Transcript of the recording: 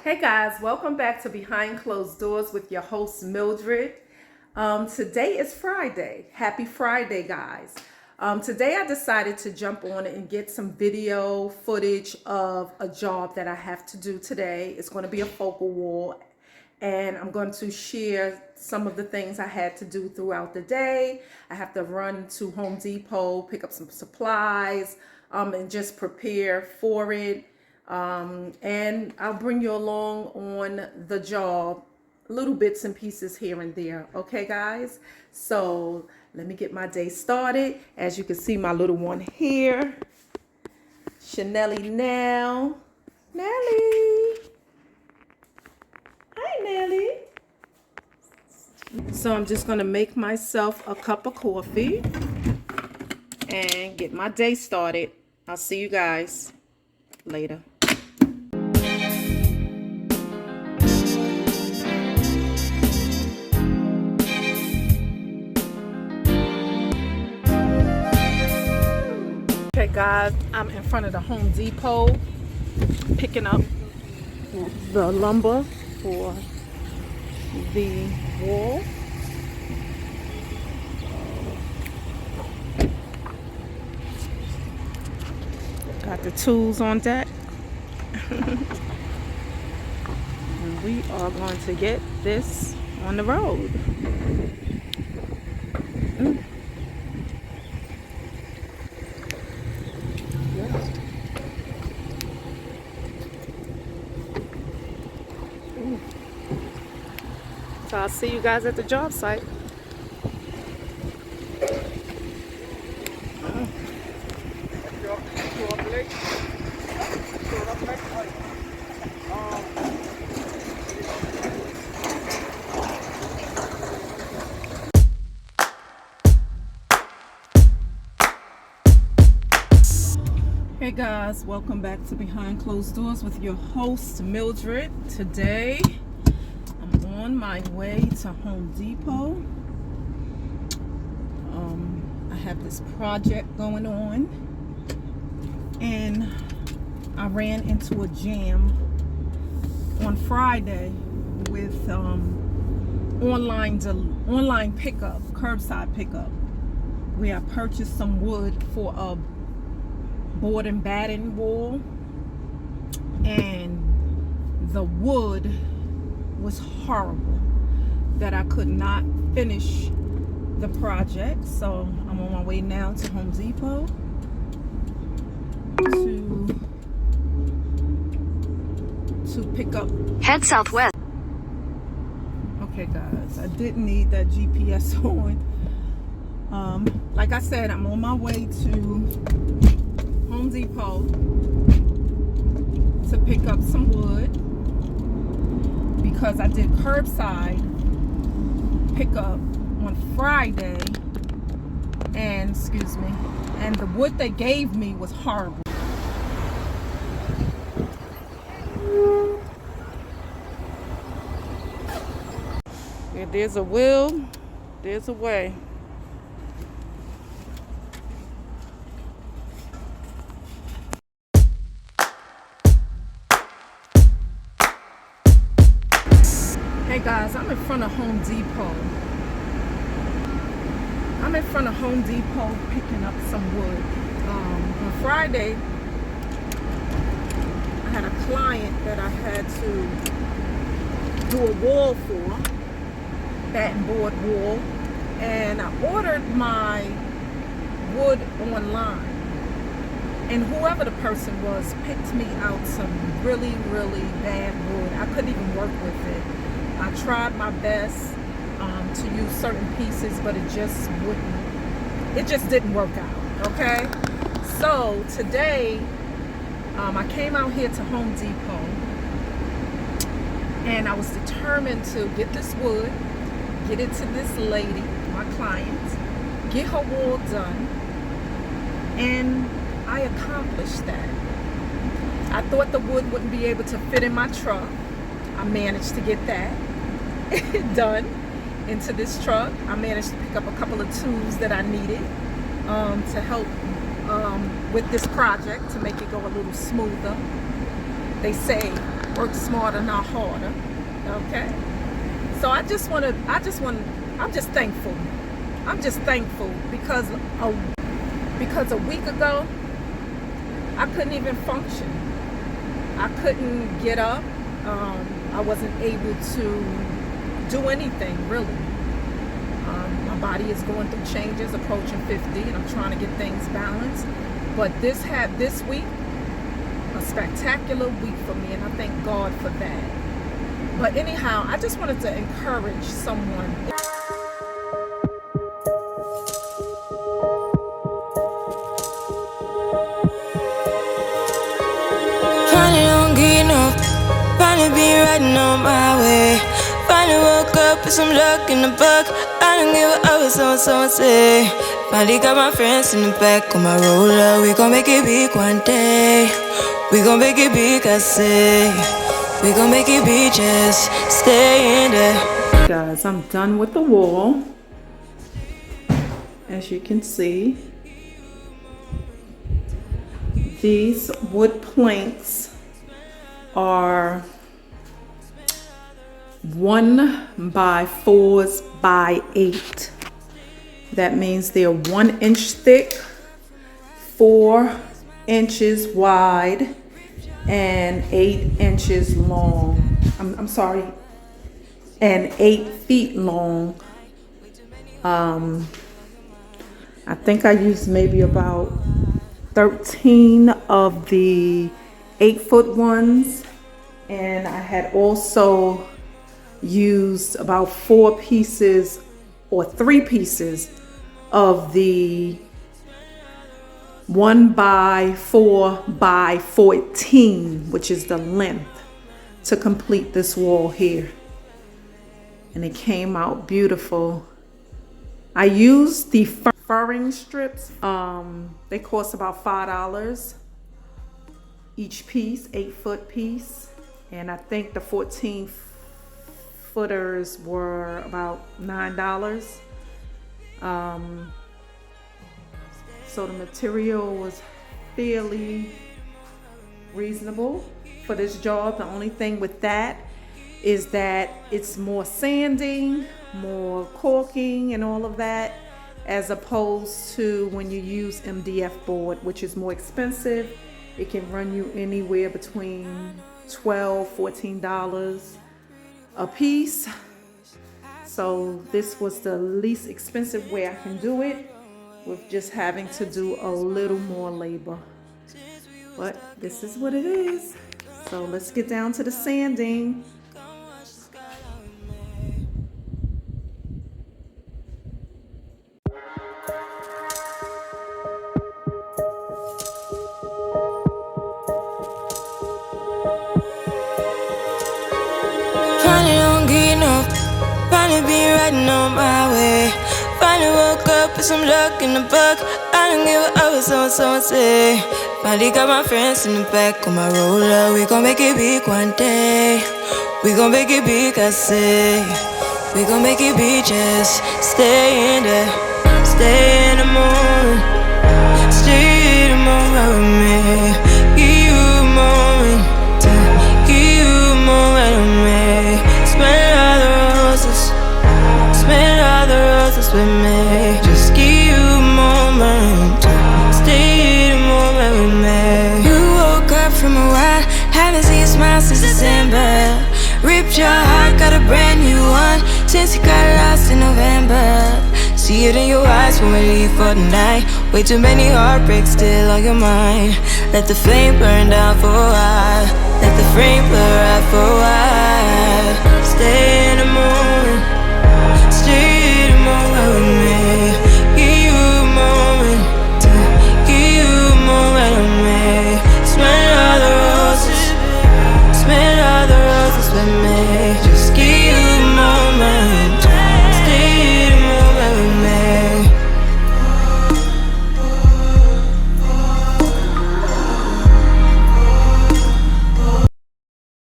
Hey guys, welcome back to Behind Closed Doors with your host Mildred. Today is Friday. Happy Friday, guys. Today I decided to jump on and get some video footage of a job that I have to do today. It's going to be a focal wall, and I'm going to share some of the things I had to do throughout the day. I have to run to Home Depot, pick up some supplies, and just prepare for it. And I'll bring you along on the job, little bits and pieces here and there. Okay, guys? So let me get my day started. As you can see, my little one here, Chanelli now. Nelly. Hi, Nelly. So I'm just going to make myself a cup of coffee and get my day started. I'll see you guys later. Okay guys, I'm in front of the Home Depot picking up the lumber for the wall. Got the tools on deck. And we are going to get this on the road. So I'll see you guys at the job site. Hey guys, welcome back to Behind Closed Doors with your host Mildred. Today I'm on my way to Home Depot. I have this project going on, and I ran into a jam on Friday with online pickup, curbside pickup, where I purchased some wood for a board and batten wall, and the wood was horrible that I could not finish the project. So I'm on my way now to Home Depot to pick up. Head southwest. Okay guys, I didn't need that GPS on. Like I said, I'm on my way to Home Depot to pick up some wood because I did curbside pickup on Friday, and and the wood they gave me was horrible. Yeah, there's a will, there's a way. Hey guys, I'm in front of Home Depot. I'm in front of Home Depot picking up some wood. On Friday, I had a client that I had to do a wall for, batten board wall, and I ordered my wood online. And whoever the person was picked me out some really, really bad wood. I couldn't even work with it. I tried my best to use certain pieces, but it just didn't work out, okay? So today, I came out here to Home Depot, and I was determined to get this wood, get it to this lady, my client, get her wall done, and I accomplished that. I thought the wood wouldn't be able to fit in my truck. I managed to get that done into this truck. I managed to pick up a couple of tools that I needed to help with this project to make it go a little smoother. They say Work smarter, not harder. Okay. So I'm just thankful. I'm just thankful because a week ago I couldn't even function. I couldn't get up. I wasn't able to do anything really. My body is going through changes, approaching 50, and I'm trying to get things balanced. But this week a spectacular week for me, and I thank God for that. But anyhow, I just wanted to encourage someone. Finally don't get enough, finally been riding on my way. Finally woke up with some luck in the book. I don't give a what someone say. Finally got my friends in the back of my roller. We gon' make it big one day. We gon' make it big, I say. We gon' make it big, just stay in there. Guys, I'm done with the wall. As you can see, these wood planks are 1x4 by 8. That means they're 1 inch thick, 4 inches wide, and 8 inches long. I'm sorry, and 8 feet long. I think I used maybe about 13 of the 8-foot ones, and I had also used about 4 pieces or 3 pieces of the 1x4 by 14, which is the length, to complete this wall here. And it came out beautiful. I used the furring strips. They cost about $5 each piece, 8-foot piece. And I think the 14 footers were about $9. So the material was fairly reasonable for this job. The only thing with that is that it's more sanding, more caulking and all of that, as opposed to when you use MDF board, which is more expensive. It can run you anywhere between $12, $14 a piece. So this was the least expensive way I can do it, with just having to do a little more labor. But this is what it is. So let's get down to the sanding. Finally don't get enough, finally been riding on my way. Finally woke up with some luck in the book. I don't give a what someone say. Finally got my friends in the back of my roller. We gon' make it big one day. We gon' make it big, I say. We gon' make it big, just stay in there. Stay in the moon. Stay in the moon right with me. Give you a moment. Give you a moment with me. Smell all the roses. Smell all the roses with me. Just give you a moment. Stay in the moment with me. You woke up from a while, haven't seen a smile since December. Ripped your heart, got a brand new one since you got lost in November. See it in your eyes when we leave for the night. Way too many heartbreaks still on your mind. Let the flame burn down for a while. Let the flame blur out for a while. Stay